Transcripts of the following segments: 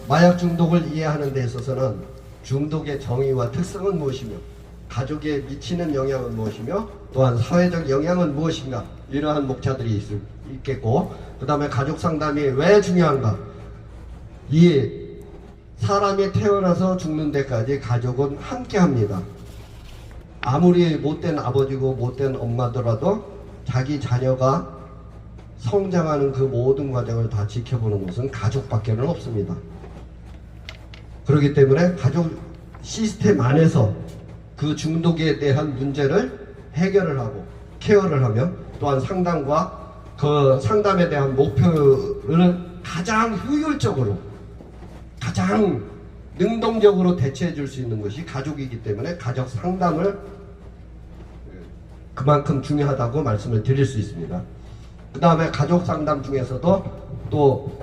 마약 중독을 이해하는 데 있어서는 중독의 정의와 특성은 무엇이며 가족에 미치는 영향은 무엇이며 또한 사회적 영향은 무엇인가, 이러한 목차들이 있겠고, 그 다음에 가족 상담이 왜 중요한가. 이 사람이 태어나서 죽는 데까지 가족은 함께 합니다. 아무리 못된 아버지고 못된 엄마더라도 자기 자녀가 성장하는 그 모든 과정을 다 지켜보는 것은 가족밖에는 없습니다. 그렇기 때문에 가족 시스템 안에서 그 중독에 대한 문제를 해결을 하고 케어를 하며, 또한 상담과 그 상담에 대한 목표를 가장 효율적으로, 가장 능동적으로 대처해 줄 수 있는 것이 가족이기 때문에 가족 상담을 그만큼 중요하다고 말씀을 드릴 수 있습니다. 그 다음에 가족 상담 중에서도 또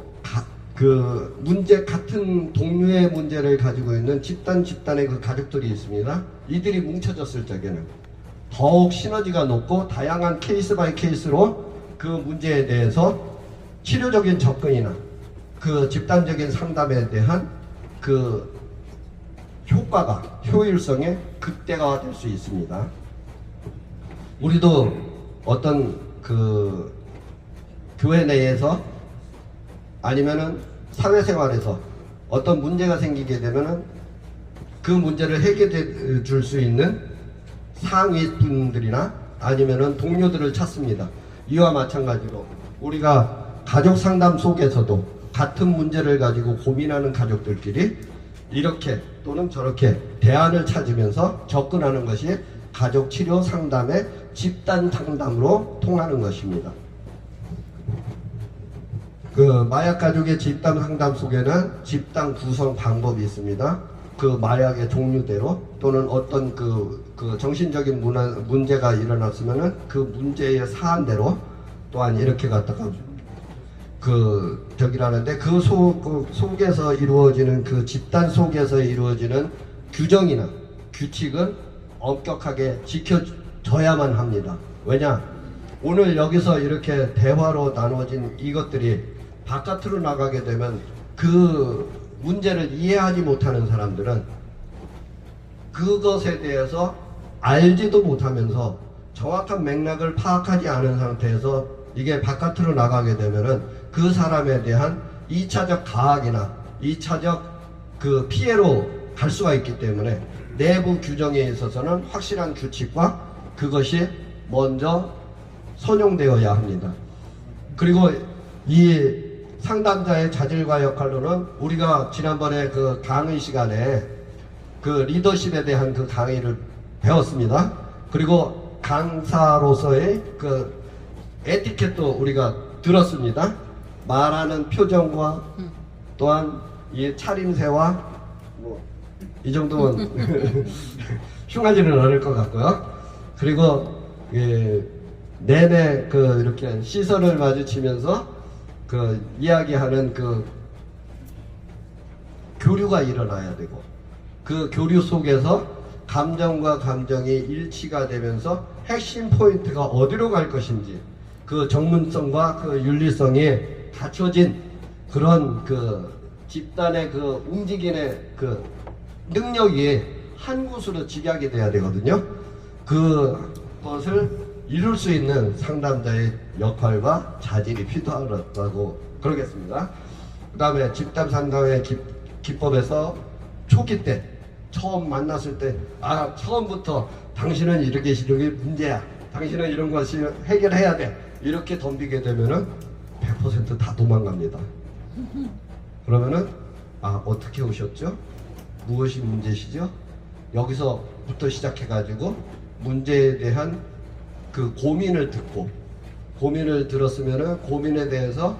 그 문제, 같은 동료의 문제를 가지고 있는 집단의 그 가족들이 있습니다. 이들이 뭉쳐졌을 적에는 더욱 시너지가 높고 다양한 케이스 바이 케이스로 그 문제에 대해서 치료적인 접근이나 그 집단적인 상담에 대한 그 효과가, 효율성에 극대화될 수 있습니다. 우리도 어떤 그 교회 내에서 아니면은 사회생활에서 어떤 문제가 생기게 되면은 그 문제를 해결해 줄 수 있는 상위 분들이나 아니면은 동료들을 찾습니다. 이와 마찬가지로 우리가 가족 상담 속에서도 같은 문제를 가지고 고민하는 가족들끼리 이렇게 또는 저렇게 대안을 찾으면서 접근하는 것이 가족 치료 상담의 집단 상담으로 통하는 것입니다. 그 마약 가족의 집단 상담 속에는 집단 구성 방법이 있습니다. 그 마약의 종류대로 또는 어떤 그 정신적인 문제가 일어났으면은 그 문제의 사안대로 또한 이렇게 갖다가 저기라는데 그 속에서 이루어지는 그 집단 속에서 이루어지는 규정이나 규칙은 엄격하게 지켜져야만 합니다. 왜냐? 오늘 여기서 이렇게 대화로 나눠진 이것들이 바깥으로 나가게 되면 그 문제를 이해하지 못하는 사람들은 그것에 대해서 알지도 못하면서 정확한 맥락을 파악하지 않은 상태에서 이게 바깥으로 나가게 되면은 그 사람에 대한 2차적 가학이나 2차적 그 피해로 갈 수가 있기 때문에 내부 규정에 있어서는 확실한 규칙과 그것이 먼저 선용되어야 합니다. 그리고 이 상담자의 자질과 역할로는 우리가 지난번에 그 강의 시간에 그 리더십에 대한 그 강의를 배웠습니다. 그리고 강사로서의 그 에티켓도 우리가 들었습니다. 말하는 표정과 또한 이 차림새와 뭐 이 정도면 흉하지는 않을 것 같고요. 그리고 내내 그 이렇게 시선을 마주치면서 그 이야기하는 그 교류가 일어나야 되고, 그 교류 속에서 감정과 감정이 일치가 되면서 핵심 포인트가 어디로 갈 것인지 그 전문성과 그 윤리성이 갖춰진 그런 그 집단의 그 움직임의 그 능력이 한 곳으로 집약이 돼야 되거든요. 그것을 이룰 수 있는 상담자의 역할과 자질이 필요하다고 그러겠습니다. 그 다음에 집단 상담의 기법에서 초기 때 처음 만났을 때 처음부터 당신은 이렇게 문제야, 당신은 이런 것이 해결해야 돼, 이렇게 덤비게 되면은 100% 다 도망갑니다. 그러면은 어떻게 오셨죠? 무엇이 문제시죠? 여기서부터 시작해가지고 문제에 대한 그 고민을 듣고, 고민을 들었으면은 고민에 대해서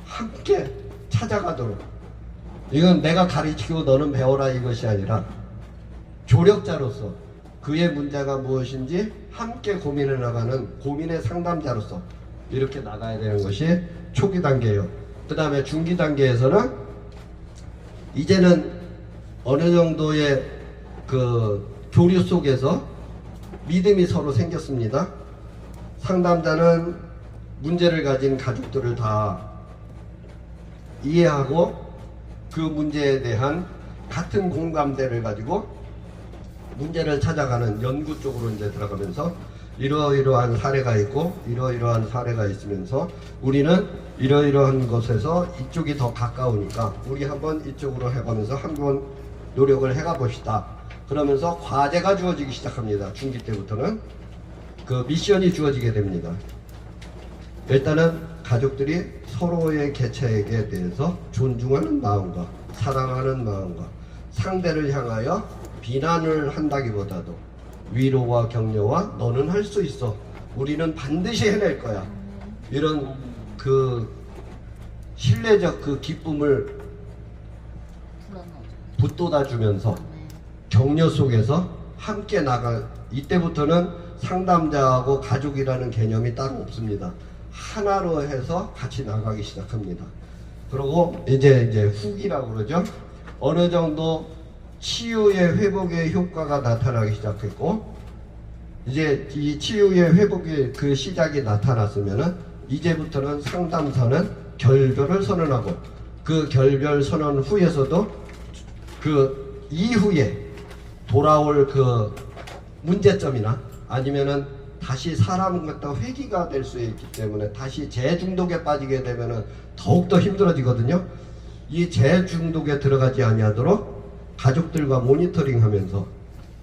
함께 찾아가도록, 이건 내가 가르치고 너는 배워라 이것이 아니라 조력자로서 그의 문제가 무엇인지 함께 고민을 나가는 고민의 상담자로서 이렇게 나가야 되는 것이 초기 단계예요. 그 다음에 중기 단계에서는 이제는 어느 정도의 그 교류 속에서 믿음이 서로 생겼습니다. 상담자는 문제를 가진 가족들을 다 이해하고 그 문제에 대한 같은 공감대를 가지고 문제를 찾아가는 연구 쪽으로 이제 들어가면서 이러이러한 사례가 있고 이러이러한 사례가 있으면서 우리는 이러이러한 것에서 이쪽이 더 가까우니까 우리 한번 이쪽으로 해가면서 한번 노력을 해가 봅시다. 그러면서 과제가 주어지기 시작합니다. 중기 때부터는 그 미션이 주어지게 됩니다. 일단은 가족들이 서로의 개체에게 대해서 존중하는 마음과 사랑하는 마음과 상대를 향하여 비난을 한다기보다도 위로와 격려와 너는 할 수 있어, 우리는 반드시 해낼 거야, 이런 그 신뢰적 그 기쁨을 붙돋아 주면서 격려 속에서 함께 나갈, 이때부터는 상담자하고 가족이라는 개념이 따로 없습니다. 하나로 해서 같이 나가기 시작합니다. 그리고 이제 후기라고 그러죠. 어느 정도 치유의 회복의 효과가 나타나기 시작했고, 이제 이 치유의 회복의 그 시작이 나타났으면은 이제부터는 상담사는 결별을 선언하고, 그 결별 선언 후에서도 그 이후에 돌아올 그 문제점이나 아니면은 다시 사람 갖다 회귀가 될 수 있기 때문에 다시 재중독에 빠지게 되면은 더욱더 힘들어지거든요. 이 재중독에 들어가지 아니하도록 가족들과 모니터링하면서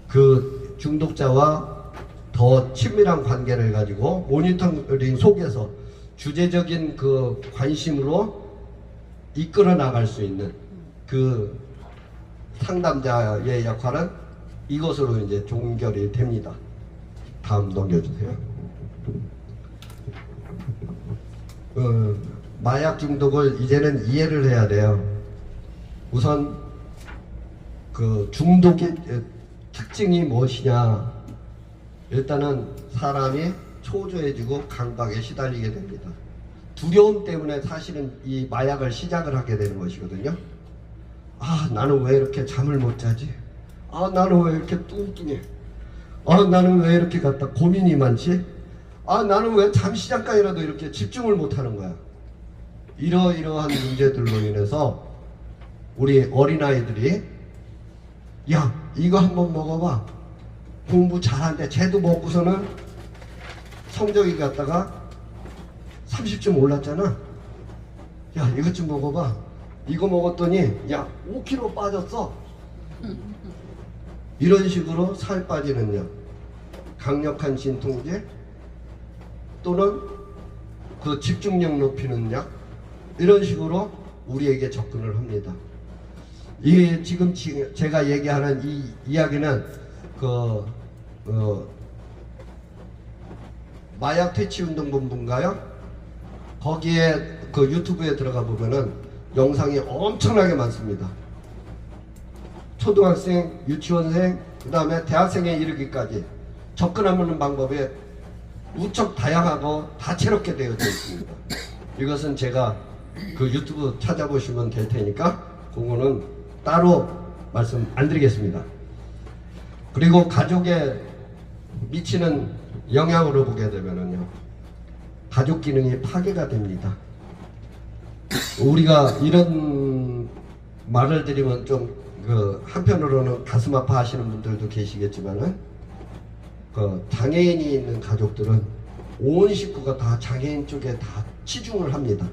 그 중독자와 더 친밀한 관계를 가지고 모니터링 속에서 주제적인 그 관심으로 이끌어 나갈 수 있는 그 상담자의 역할은 이것으로 이제 종결이 됩니다. 다음 넘겨주세요. 마약 중독을 이제는 이해를 해야 돼요. 우선 그 중독의 특징이 무엇이냐. 일단은 사람이 초조해지고 강박에 시달리게 됩니다. 두려움 때문에 사실은 이 마약을 시작을 하게 되는 것이거든요. 아, 나는 왜 이렇게 잠을 못 자지? 아, 나는 왜 이렇게 뚱뚱해? 아, 나는 왜 이렇게 갖다 고민이 많지? 아, 나는 왜 잠시 잠깐이라도 이렇게 집중을 못하는 거야? 이러이러한 문제들로 인해서 우리 어린아이들이 야, 이거 한번 먹어봐. 공부 잘하는데 쟤도 먹고서는 성적이 갔다가 30점 올랐잖아. 야, 이것 좀 먹어봐. 이거 먹었더니 야, 5kg 빠졌어. 이런 식으로 살 빠지는 약, 강력한 진통제 또는 그 집중력 높이는 약, 이런 식으로 우리에게 접근을 합니다. 이 지금 제가 얘기하는 이 이야기는 마약 퇴치 운동본부인가요? 거기에 그 유튜브에 들어가 보면은 영상이 엄청나게 많습니다. 초등학생, 유치원생, 그 다음에 대학생에 이르기까지 접근하는 방법이 무척 다양하고 다채롭게 되어져 있습니다. 이것은 제가 그 유튜브 찾아보시면 될 테니까 그거는 따로 말씀 안 드리겠습니다. 그리고 가족에 미치는 영향으로 보게 되면은요, 가족 기능이 파괴가 됩니다. 우리가 이런 말을 드리면 좀 한편으로는 가슴 아파하시는 분들도 계시겠지만은 장애인이 있는 가족들은 온 식구가 다 장애인 쪽에 다 치중을 합니다.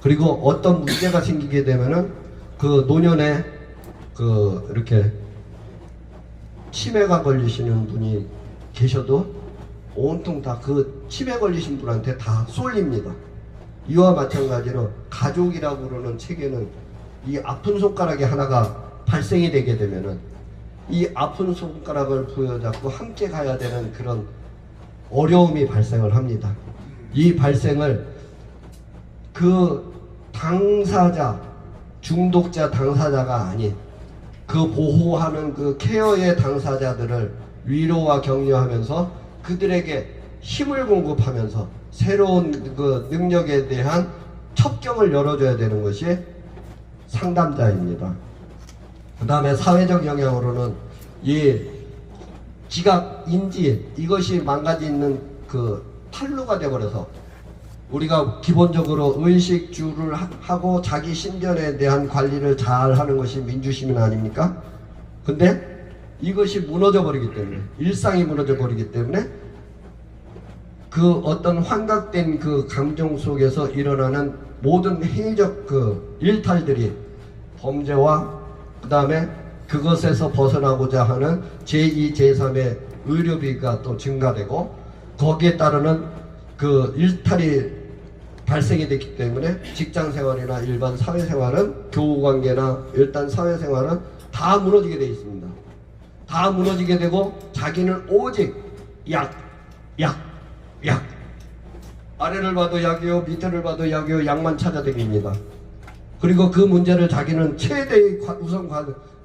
그리고 어떤 문제가 생기게 되면은 그 노년에 이렇게 치매가 걸리시는 분이 계셔도 온통 다 그 치매 걸리신 분한테 다 쏠립니다. 이와 마찬가지로 가족이라고 그러는 체계는 이 아픈 손가락이 하나가 발생이 되게 되면은 이 아픈 손가락을 부여잡고 함께 가야 되는 그런 어려움이 발생을 합니다. 이 발생을 그 당사자, 중독자 당사자가 아닌 그 보호하는 그 케어의 당사자들을 위로와 격려하면서 그들에게 힘을 공급하면서 새로운 그 능력에 대한 첩경을 열어줘야 되는 것이 상담자입니다. 그 다음에 사회적 영향으로는 이 지각, 인지, 이것이 망가지는 그 탈루가 되어버려서 우리가 기본적으로 의식주를 하고 자기 신변에 대한 관리를 잘 하는 것이 민주시민 아닙니까? 근데 이것이 무너져 버리기 때문에, 일상이 무너져 버리기 때문에 그 어떤 환각된 그 감정 속에서 일어나는 모든 행위적 그 일탈들이 범죄와 그 다음에 그것에서 벗어나고자 하는 제2, 제3의 의료비가 또 증가되고 거기에 따르는 그 일탈이 발생이 됐기 때문에 직장생활이나 일반 사회생활은 교우관계나 일단 사회생활은 다 무너지게 되어 있습니다. 다 무너지게 되고 자기는 오직 약 아래를 봐도 약이요 밑에를 봐도 약이요 약만 찾아다닙니다. 그리고 그 문제를 자기는 최대의 우선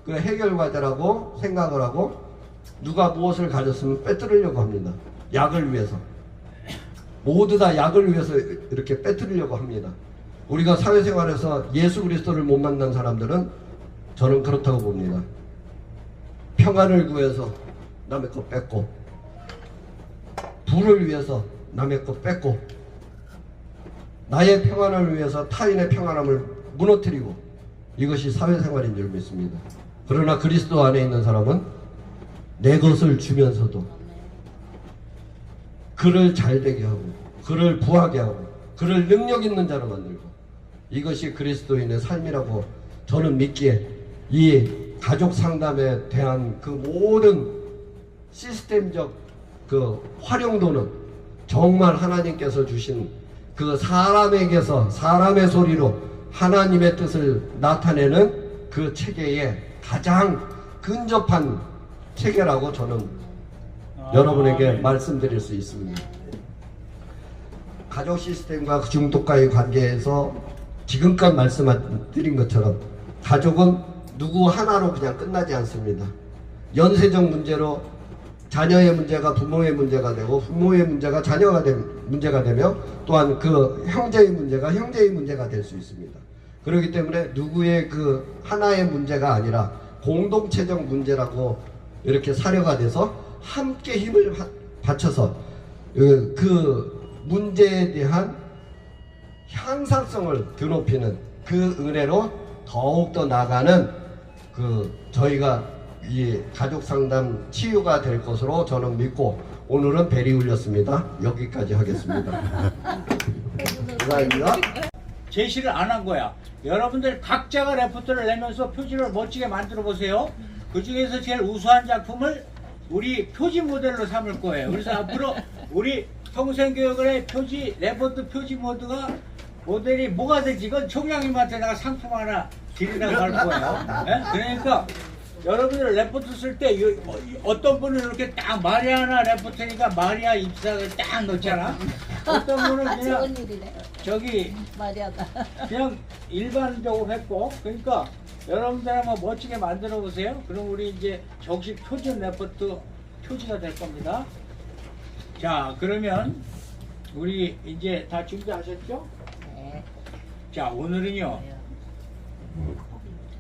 그 해결 과제라고 생각을 하고 누가 무엇을 가졌으면 빼뜨리려고 합니다. 약을 위해서. 모두 다 약을 위해서 이렇게 빼뜨리려고 합니다. 우리가 사회생활에서 예수 그리스도를 못 만난 사람들은 저는 그렇다고 봅니다. 평안을 구해서 남의 것 뺏고, 부를 위해서 남의 것 뺏고, 나의 평안을 위해서 타인의 평안함을 무너뜨리고, 이것이 사회생활인 줄 믿습니다. 그러나 그리스도 안에 있는 사람은 내 것을 주면서도 그를 잘되게 하고 그를 부하게 하고 그를 능력 있는 자로 만들고, 이것이 그리스도인의 삶이라고 저는 믿기에 이 가족 상담에 대한 그 모든 시스템적 그 활용도는 정말 하나님께서 주신 그 사람에게서 사람의 소리로 하나님의 뜻을 나타내는 그 체계의 가장 근접한 체계라고 저는 여러분에게 말씀드릴 수 있습니다. 가족 시스템과 중독과의 관계에서 지금껏 말씀드린 것처럼 가족은 누구 하나로 그냥 끝나지 않습니다. 연쇄적 문제로 자녀의 문제가 부모의 문제가 되고 부모의 문제가 자녀가 문제가 되며 또한 그 형제의 문제가 형제의 문제가 될 수 있습니다. 그렇기 때문에 누구의 그 하나의 문제가 아니라 공동체적 문제라고 이렇게 사료가 돼서 함께 힘을 바쳐서 그 문제에 대한 향상성을 드높이는 그 은혜로 더욱더 나가는 그 저희가 이 가족 상담 치유가 될 것으로 저는 믿고 오늘은 벨이 울렸습니다. 여기까지 하겠습니다. 감사합니다. 제시를 안 한 거야. 여러분들 각자가 레포트를 내면서 표지를 멋지게 만들어 보세요. 그 중에서 제일 우수한 작품을 우리 표지 모델로 삼을 거예요. 그래서 앞으로 우리 평생교육의 표지 레포트 표지 모델이 뭐가 될지 이건 총장님한테 내가 상품 하나 드리라고 할 거예요. 네? 그러니까 여러분들 레포트 쓸 때 어떤 분은 이렇게 딱 마리아나 레포트니까 마리아 입사를 딱 넣잖아. 어떤 분은 그냥 저기 마리아다. 그냥 일반적으로 했고, 그러니까 여러분들 한번 멋지게 만들어 보세요. 그럼 우리 이제 정식 표준 레포트 표지가 될 겁니다. 자, 그러면 우리 이제 다 준비하셨죠? 네. 자, 오늘은요. 네.